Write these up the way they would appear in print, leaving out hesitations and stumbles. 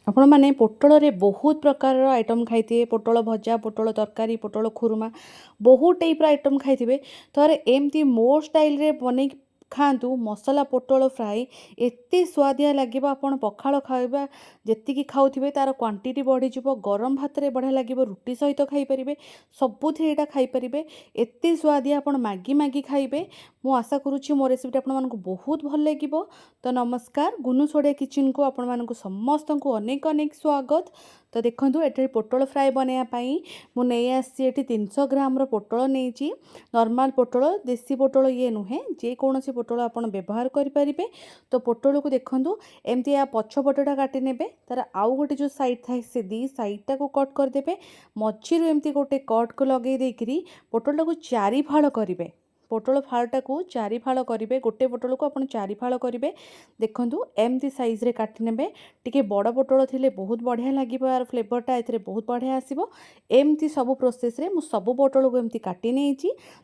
आपण मैंने पोटल रे बहुत प्रकार आइटम खाई पोटल भजा पोटल तरकारी पोटल खुरमा बहुत टाइप आइटम खाई थोड़े एमती मो स्टाइल रे बन खातु मसला पोटल फ्राए एते स्वादिया लगे आपड़ पखाड़ खाइबा जी खाऊे तार क्वांटिटी बढ़ीज गरम भात रे बढ़िया लगे रुटी सहित खाईपारे सबुथ यहाँ खाईपारे एत स्वादिया आप मैगी मैगी खाइबे। मु आशा करुच्ची मो रेसिपी आपन बहुत भल लगे। तो नमस्कार गुनु सोडिया किचन को आपण मानक समस्त को अनेक अनेक स्वागत। तो देखो ये पोटल फ्राए बनवाई मुझे आसी 300 ग्राम पोटल नहीं नॉर्मल पोटल देसी पोटल ये नुहे जेकोसी पोटल आप व्यवहार करें। तो पोटल को देखो एमती या पछपटा काटी ने तार आउ गोटे जो साइड थाए से दी साइडटा को कट करदे मझी एमती गोटे कट को लगे देकरी पोटल को चारि फाड़ करेंगे। पोटल फाड़टा को चारि फाड़ करेंगे गोटे पोटल को आप चारि फाड़ करेंगे। देखु एमती साइज रे काटी ने टिके बड़ पोटल थिले बहुत बढ़िया लगे यार फ्लेवरटा ए बहुत बढ़िया आसो। एमती सब प्रोसेस रे मु सब पोटल को एमती काटी नहीं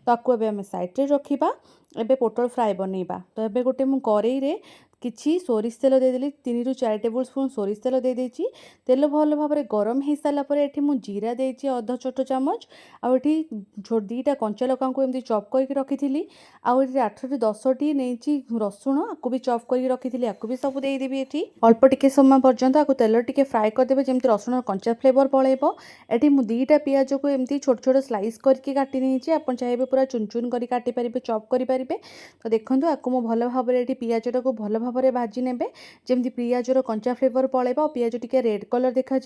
ताकू एबे आम साइड रे रखिबा। एबे पोटल फ्राए बनइबा। तो एबे गोटे मु करेई रे किछि सोरिष तेल देदेली 3 ରୁ 4 टेबल स्पून सोरिष तेल दे देछि। तेल भल भाव में गरम हो सारा पर एठी मु जीरा देछि अध छोट चामच आउ एठी दीटा कंचा लका को एमती चॉप करके रखी आउ एठी 8 ରୁ 10 टी नेछि रसुण आकु भी चॉप करके रखी आकु भी सब दे देबी। एठी अल्प टिके समय पर्यंत आकु तेल टिके फ्राए कर देबे जेमती रसुण कंचा फ्लेवर पळेबो। एठी मु दीटा पियाज को एमती छोट छोट स्लाइस करके काटी नेछि आपन चाहेबे पूरा चुन चुन करी काटी परिबे चॉप करि परिबे। तो देखंतु आकु मु भल भाव में एठी पियाजटा को भल भाव में भाजी ने जमी पियाजर कंचा फ्लेवर पलैबा पियाज टिके रेड कलर देखा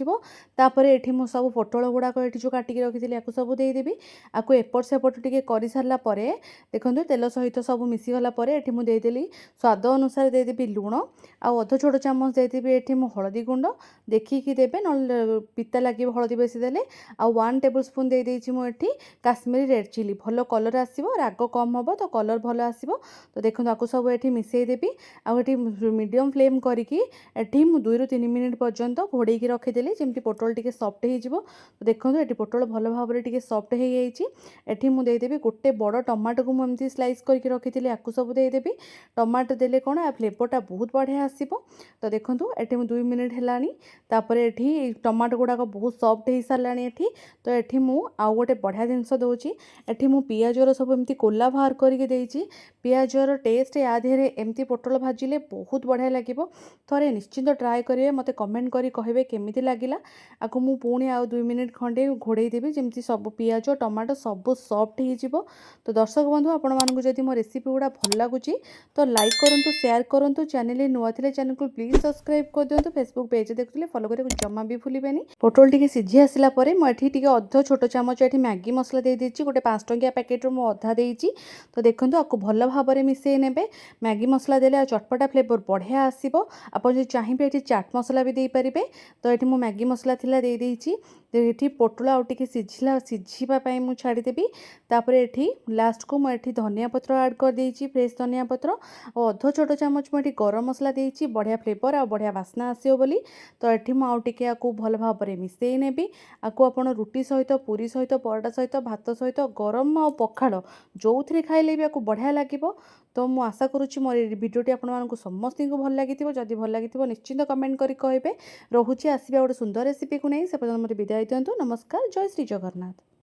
तापर एठी मु सब पोटल गुड़ाक ये जो काटिक रखी या सब देदेवी। आपको एपट सेपट टिके कर सारा देखो तेल सहित सब मिसीगला एठी मु देदेली स्वाद अनुसार देदेवी लुण आउ अध छोट चामच देदेवी। एठी मु हलदी गुंड देखिकी देबे न पिता लगे हलदी बेसी देले आउ 1 टेबल स्पून दे देछि मु एठी काश्मीरी रेड चिली भल कलर आसीबो राग कम हम तो कलर भल आसीबो। तो देखो आपको सब एठी मिसई देबी आउ एठी मीडियम फ्लेम करिकी एठी मु 2 ରୁ 3 मिनिट पर्यंत घोड़े की रखीदेली जमी पोटल टिके सॉफ्ट हो। तो देखो ये पोटल भल भाव में टिके सॉफ्ट हो जाइए। एठी मु देदेवी गोटे बड़ टमाटो को मुझे स्लाइस करके रखी आपको सब देदेवी। टमाटो देले कौन आ फ्लेवरटा बहुत बढ़िया आसीबो। तो देखो एठी मु 2 मिनिट हेलानी तापर एठी टमाटो गुड़ाक बहुत सॉफ्ट हो सारानी एठी। तो एठी मु आउ गोटे बढ़िया जिनस दउची एठी मु पियाजर सब एमती कोला बाहर करके देइची। पियाजर टेस्ट या देहरे एमती पोटल भाजिले बहुत बढ़िया लगे। थोड़े निश्चिंत ट्राए करेंगे मते कमेंट करी कहे केमिति लागिला। आकु मु पुणी आउ 2 मिनिट खंडे घोड़े देवी जमी सब पियाज टमाटो सब सॉफ्ट हो। तो दर्शक बंधु आपण मानकु जदि मो रेसिपी गुड़ा भल लगुच तो लाइक करंतु शेयर करंतु चैनल नुआ थिले चैनल को प्लीज सब्सक्राइब कर दियंतु। फेसबुक पेज देखुले फॉलो करे जमा भी भूलिबेनी। पोटल टिके सिझी आसिला परे मो एठी टिके अध छोट चामच एठी मैगी मसला दे देछि गोटे 5 टंकिया पैकेट रो मो अधा देछि। तो देखंतु आकु भल भाव में मिसई नेबे मैगी मसला देले चटपटा फ्लेवर बढ़िया आसीबो। आप जो चाहिए ये चाट मसला भी दे पारे। तो ये मुझे मैगी मसला थिला दे देइछि। तो ये पोटल आउ टिके सिझापी मुझे छाड़देवी। तापर ये लास्ट को मुझे धनिया पत्र ऐड कर देइछि फ्रेश धनिया पत्र और अध छोट चामच मुझे गरम मसला देइछि बढ़िया फ्लेवर आ बढ़िया बास्ना आसियो बोली। तो ये मुझे टिके आकु भल भाव में मिसई नेबी। आकु आपण रुटी सहित पूरी सहित परोटा सहित भात सहित गरम आ पखाड़ जो थे खाइले भी आपको बढ़िया लगे। तो मु आशा करुच्ची मोर भिडियोटी आपको समस्त को भल लगी जदि भल लगी निश्चिंत कमेंट करी कहे। रोचे आसवा गोटे सुंदर रेसिपी को नहीं से पर्यटन मत विदाय दिंतु। नमस्कार जय श्री जगन्नाथ।